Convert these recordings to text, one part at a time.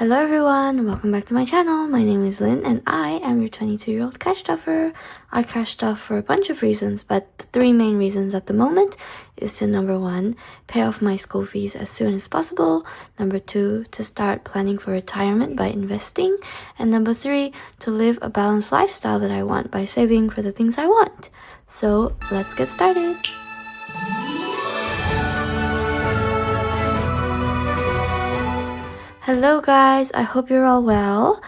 Hello everyone, welcome back to my channel. My name is Lynn and I am your 22-year-old cash stuffer. I cash stuff for a bunch of reasons, but the three main reasons at the moment is to number one, pay off my school fees as soon as possible. Number two, to start planning for retirement by investing. And number three, to live a balanced lifestyle that I want by saving for the things I want. So let's get started. Hello guys, I hope you're all well.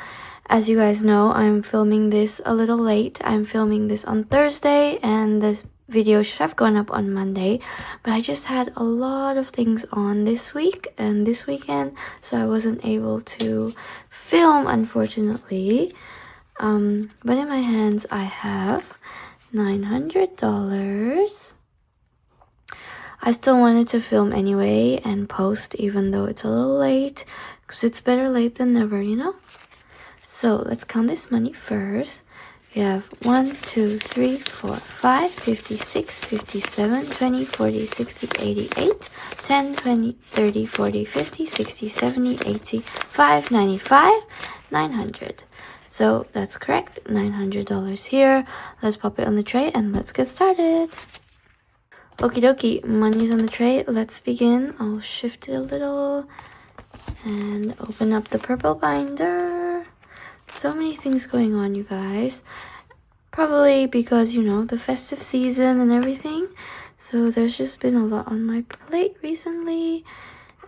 As you guys know, I'm filming this a little late. I'm filming this on Thursday and this video should have gone up on Monday, but I just had a lot of things on this week and this weekend, so I wasn't able to film, unfortunately. But in my hands I have $900. I still wanted to film anyway and post even though it's a little late, because it's better late than never, you know? So let's count this money first. We have 1, 2, 3, 4, 5, 56, 57, 20, 40, 60, 88, 10, 20, 30, 40, 50, 60, 70, 80, 5, 95, 900. So that's correct, $900 here. Let's pop it on the tray and let's get started. Okie dokie, money's on the tray. Let's begin. I'll shift it a little and open up the purple binder. So many things going on, you guys. Probably because, you know, the festive season and everything. So there's just been a lot on my plate recently.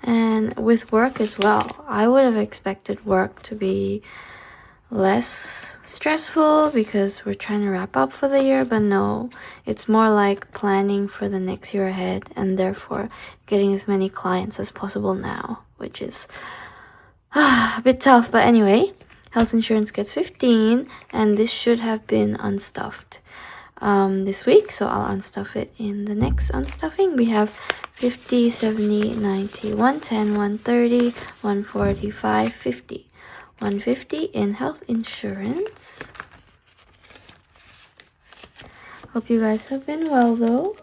And with work as well. I would have expected work to be less stressful because we're trying to wrap up for the year, but no, it's more like planning for the next year ahead and therefore getting as many clients as possible now, which is a bit tough. But anyway, health insurance gets 15 and this should have been unstuffed this week, so I'll unstuff it in the next unstuffing. We have 50, 70, 90, 110, 130, 145, 50. 150 in health insurance. Hope you guys have been well though.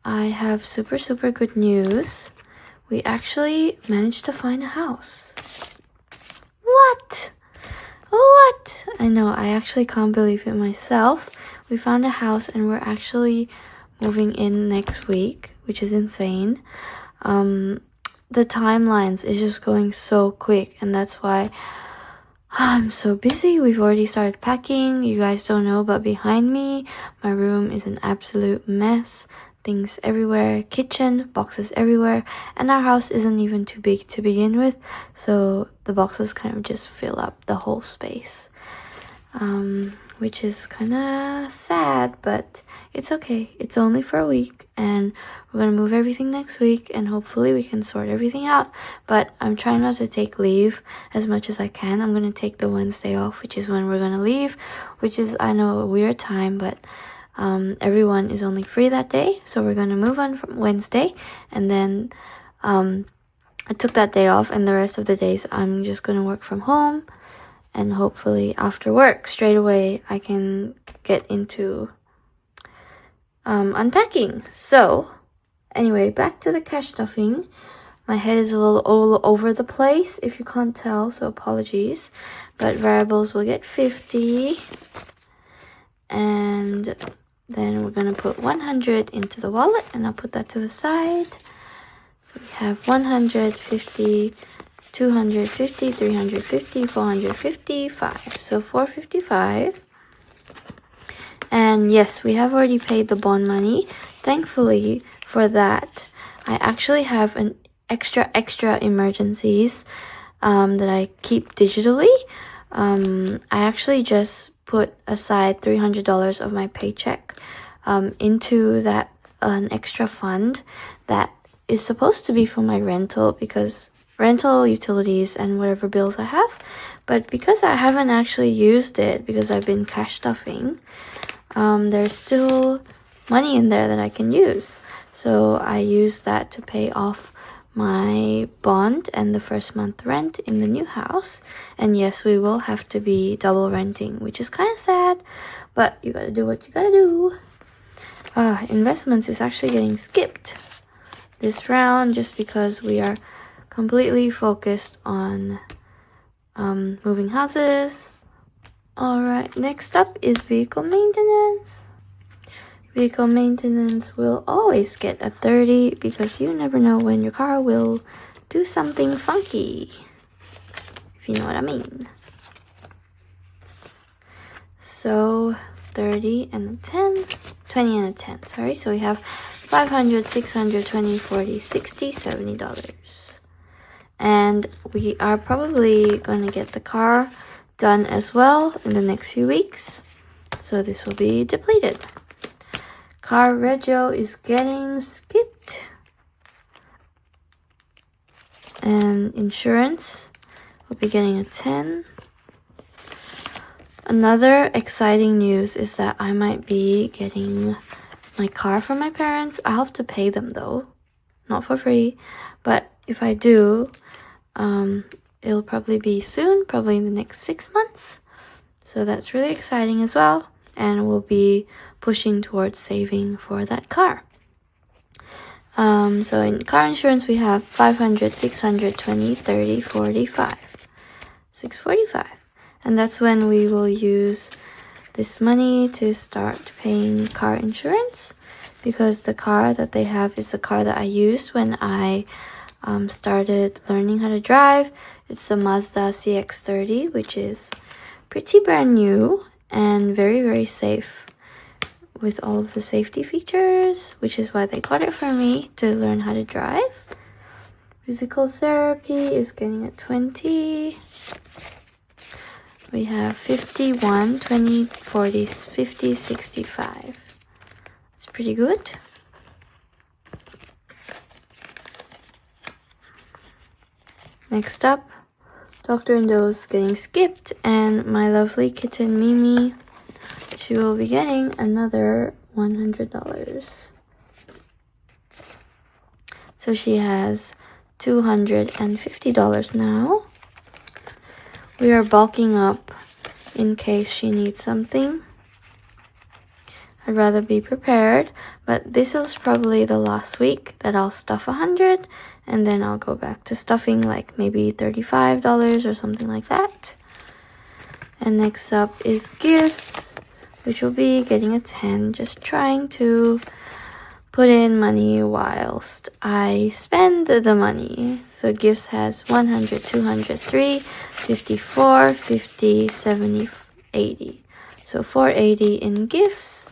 I have super good news. We actually managed to find a house. What? I know, I actually can't believe it myself. We found a house and we're actually moving in next week, which is insane. The timelines is just going so quick and that's why I'm so busy. We've already started packing. You guys don't know, but behind me, my room is an absolute mess. Things everywhere, kitchen, boxes everywhere, and our house isn't even too big to begin with, so the boxes kind of just fill up the whole space. Which is kind of sad, but it's okay. It's only for a week and we're gonna move everything next week and hopefully we can sort everything out. But I'm trying not to take leave as much as I can. I'm gonna take the Wednesday off, which is when we're gonna leave, which is, I know, a weird time, but everyone is only free that day, so we're gonna move on from Wednesday. And then I took that day off and the rest of the days I'm just gonna work from home. And hopefully after work, straight away, I can get into unpacking. So, anyway, back to the cash stuffing. My head is a little all over the place, if you can't tell, so apologies. But variables will get 50. And then we're going to put 100 into the wallet, and I'll put that to the side. So we have 150, 250, 350, 455. So 455. And yes, we have already paid the bond money. Thankfully for that, I actually have an extra emergencies that I keep digitally. I actually just put aside $300 of my paycheck into that an extra fund that is supposed to be for my rental, because rental, utilities, and whatever bills I have. But because I haven't actually used it, because I've been cash stuffing, there's still money in there that I can use. So I use that to pay off my bond and the first month rent in the new house. And yes, we will have to be double renting, which is kind of sad, but you gotta do what you gotta do. Investments is actually getting skipped. this round just because we are completely focused on moving houses. Alright, next up is vehicle maintenance. Vehicle maintenance will always get a 30 because you never know when your car will do something funky, if you know what I mean. So 30 and a 10, 20 and a 10, sorry. So we have $500, $600, $20, $40, $60, $70. And we are probably going to get the car done as well in the next few weeks. So this will be depleted. Car rego is getting skipped. And insurance will be getting a 10. Another exciting news is that I might be getting my car from my parents. I'll have to pay them though, not for free. But if I do, it'll probably be soon, probably in the next 6 months. So that's really exciting as well. And we'll be pushing towards saving for that car. So in car insurance, we have 500, 600, 20, 30, 45, 645. And that's when we will use this money to start paying car insurance, because the car that they have is the car that I used when I started learning how to drive. It's the Mazda CX-30, which is pretty brand new and very, very safe with all of the safety features, which is why they got it for me to learn how to drive. Physical therapy is getting a 20. We have 51, 20, 40, 50, 65. It's pretty good. Next up, Dr. Indo's getting skipped, and my lovely kitten Mimi, she will be getting another $100. So she has $250 now. We are bulking up in case she needs something. I'd rather be prepared, but this is probably the last week that I'll stuff 100, and then I'll go back to stuffing like maybe $35 or something like that. And next up is gifts, which will be getting a 10, just trying to put in money whilst I spend the money. So gifts has 100, 200, 3, 54, 50, 70, 80. So 480 in gifts.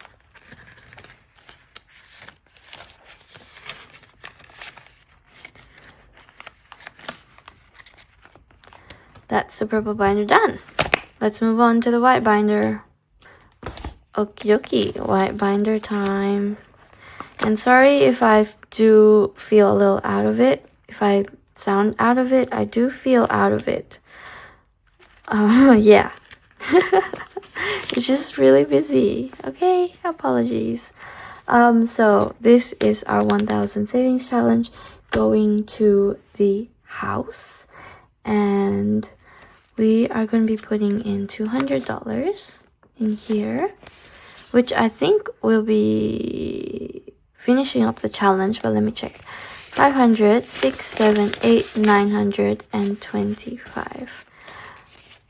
That's the purple binder done. Let's move on to the white binder. Okie dokie, white binder time. And sorry if I do feel a little out of it. If I sound out of it, I do feel out of it. Yeah. It's just really busy. Okay, apologies. So this is our 1000 savings challenge going to the house. And we are going to be putting in $200 in here, which I think will be finishing up the challenge, but let me check. 500, 6, 7, 8, 900, and 25.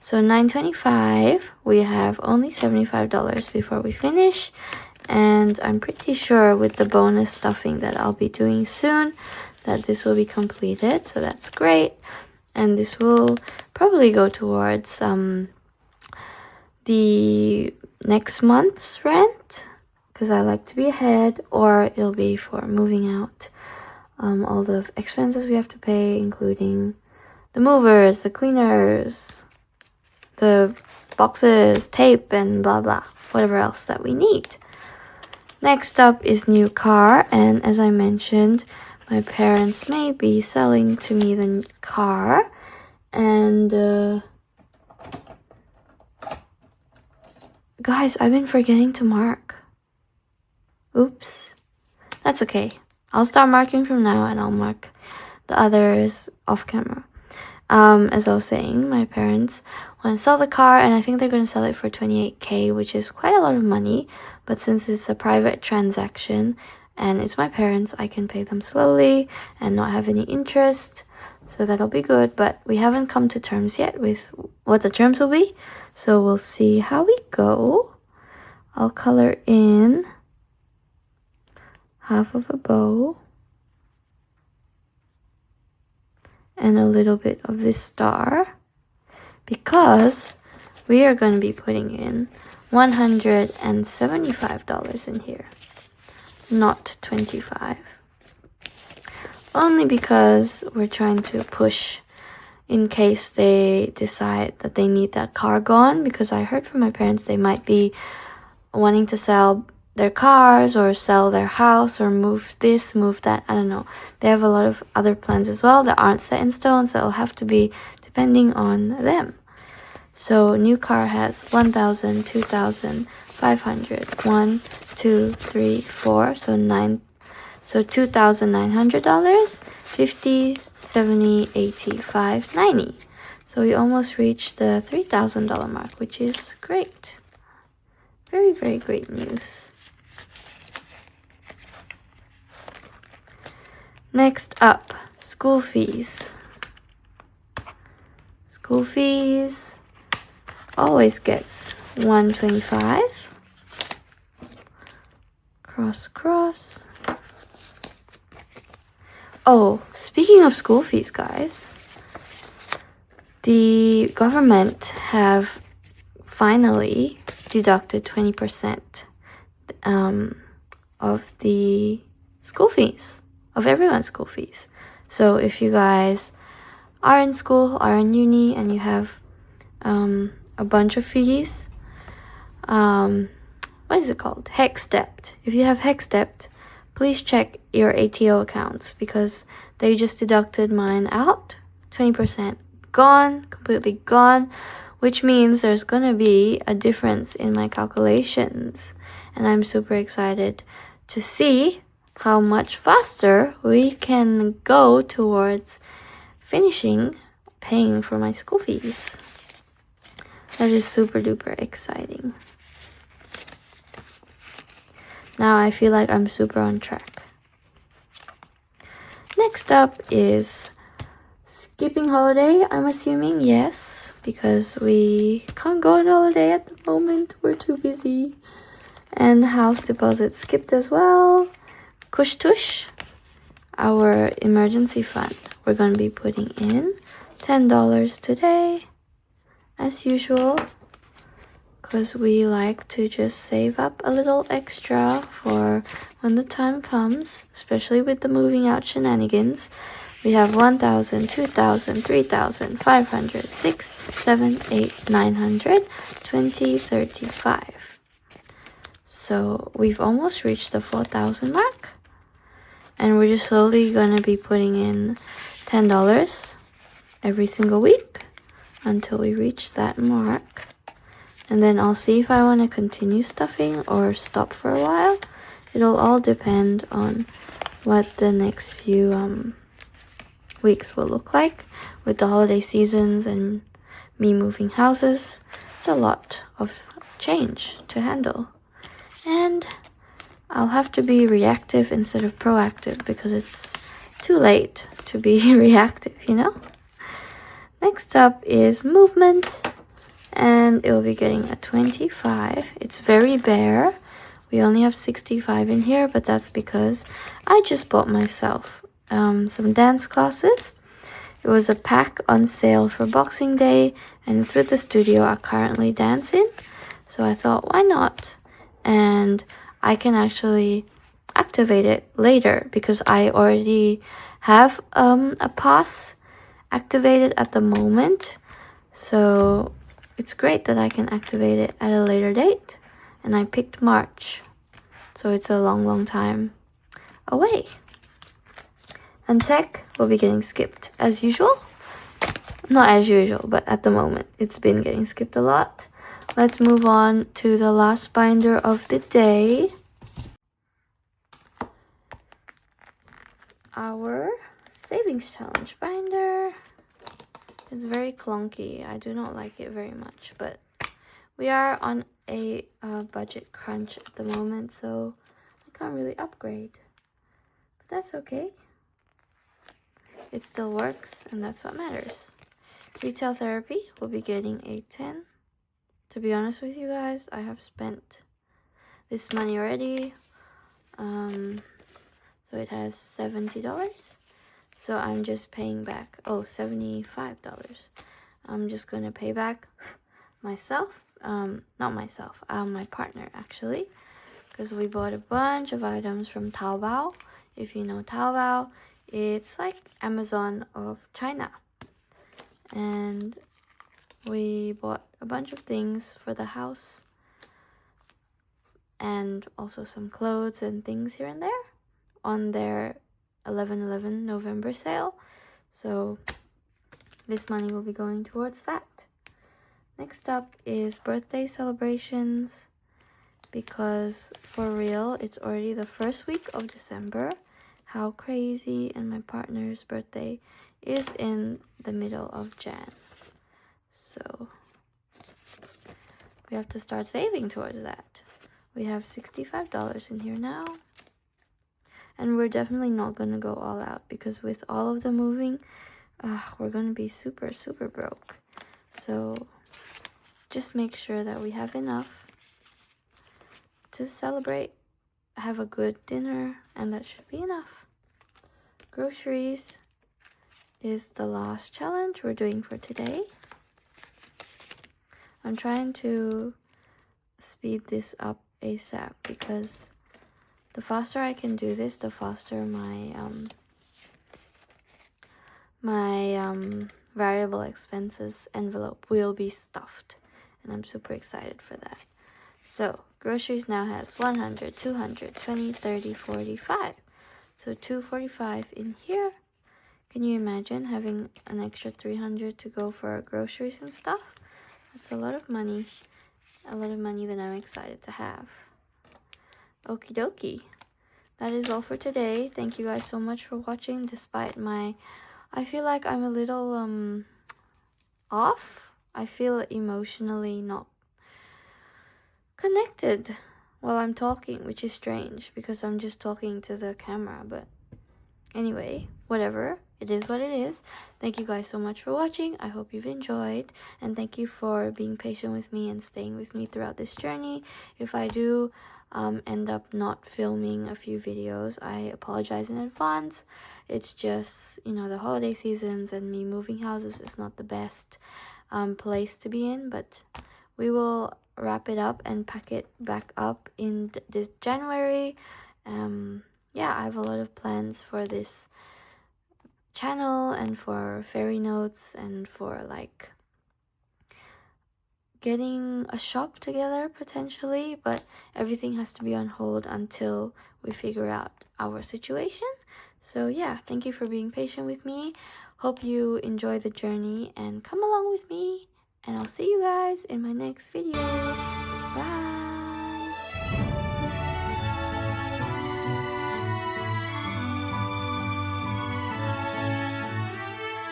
So 925, we have only $75 before we finish. And I'm pretty sure with the bonus stuffing that I'll be doing soon that this will be completed. So that's great. And this will probably go towards the next month's rent, because I like to be ahead, or it'll be for moving out. All the expenses we have to pay, including the movers, the cleaners, the boxes, tape, and blah blah, whatever else that we need. Next up is new car, and as I mentioned, my parents may be selling to me the car, and guys, I've been forgetting to mark. Oops. That's okay. I'll start marking from now, and I'll mark the others off camera. As I was saying, my parents want to sell the car, and I think they're going to sell it for $28K, which is quite a lot of money. But since it's a private transaction, and it's my parents. I can pay them slowly and not have any interest, so that'll be good. But we haven't come to terms yet with what the terms will be, so we'll see how we go. I'll color in half of a bow and a little bit of this star, because we are going to be putting in $175 in here, not $25. Only because we're trying to push in case they decide that they need that car gone, because I heard from my parents they might be wanting to sell their cars or sell their house or move this, move that. I don't know. They have a lot of other plans as well that aren't set in stone, so it'll have to be depending on them. So new car has 1,000, 2,000, 500, 1, 2, 3, 4, so 9. So $2,900, 50, 70, 85, 90. So we almost reached the $3,000 mark, which is great. Very, very great news. Next up, school fees. School fees always gets $125. Cross, cross. Oh, speaking of school fees, guys, the government have finally deducted 20% of the school fees, of everyone's school fees. So if you guys are in school, are in uni, and you have a bunch of fees, what is it called? Hex debt. If you have hex debt, please check your ATO accounts, because they just deducted mine out. 20% gone, completely gone, which means there's gonna be a difference in my calculations. And I'm super excited to see how much faster we can go towards finishing paying for my school fees. That is super duper exciting. Now I feel like I'm super on track. Next up is skipping holiday, I'm assuming. Yes, because we can't go on holiday at the moment. We're too busy. And house deposit skipped as well. Kush tush, our emergency fund. We're going to be putting in $10 today, as usual, because we like to just save up a little extra for when the time comes, especially with the moving out shenanigans. We have 1,000, 2,000, 3,000, 500, 6, 7, 8, 900, 20, 35. So we've almost reached the 4,000 mark. And we're just slowly going to be putting in $10 every single week until we reach that mark. And then I'll see if I want to continue stuffing or stop for a while. It'll all depend on what the next few weeks will look like with the holiday seasons and me moving houses. It's a lot of change to handle. And I'll have to be reactive instead of proactive because it's too late to be reactive, you know? Next up is movement. And it will be getting a 25. It's very bare. We only have 65 in here, but that's because I just bought myself some dance classes. It was a pack on sale for Boxing Day, and it's with the studio I currently dance in. So I thought, why not? And I can actually activate it later because I already have a pass activated at the moment. So it's great that I can activate it at a later date. And I picked March. So it's a long, long time away. And tech will be getting skipped as usual. Not as usual, but at the moment it's been getting skipped a lot. Let's move on to the last binder of the day. Our savings challenge binder. It's very clunky. I do not like it very much, but we are on a budget crunch at the moment, so I can't really upgrade. But that's okay. It still works, and that's what matters. Retail therapy will be getting a 10. To be honest with you guys, I have spent this money already. So it has $70. So I'm just paying back, $75. I'm just gonna pay back myself, not myself, my partner actually, because we bought a bunch of items from Taobao. If you know Taobao, it's like Amazon of China. And we bought a bunch of things for the house and also some clothes and things here and there on their 11/11 November sale. So this money will be going towards that. Next up is birthday celebrations, because for real, it's already the first week of December. How crazy. And my partner's birthday is in the middle of Jan. So we have to start saving towards that. We have $65 in here now. And we're definitely not going to go all out, because with all of the moving, we're going to be super, super broke. So just make sure that we have enough to celebrate, have a good dinner, and that should be enough. Groceries is the last challenge we're doing for today. I'm trying to speed this up ASAP, because the faster I can do this, the faster my variable expenses envelope will be stuffed, and I'm super excited for that. So groceries now has 100, 200, 20, 30, 45. So 245 in here. Can you imagine having an extra 300 to go for groceries and stuff? That's a lot of money. A lot of money that I'm excited to have. Okie dokie. That is all for today. Thank you guys so much for watching, despite I feel like I'm a little off. I feel emotionally not connected while I'm talking, which is strange because I'm just talking to the camera. But anyway, whatever. It is what it is. Thank you guys so much for watching. I hope you've enjoyed, and thank you for being patient with me and staying with me throughout this journey. If I do end up not filming a few videos, I apologize in advance. It's just, the holiday seasons and me moving houses is not the best place to be in, but we will wrap it up and pack it back up in this January. Yeah, I have a lot of plans for this channel and for fairy notes and for like getting a shop together potentially, but everything has to be on hold until we figure out our situation. So yeah, thank you for being patient with me. Hope you enjoy the journey and come along with me, and I'll see you guys in my next video. Bye.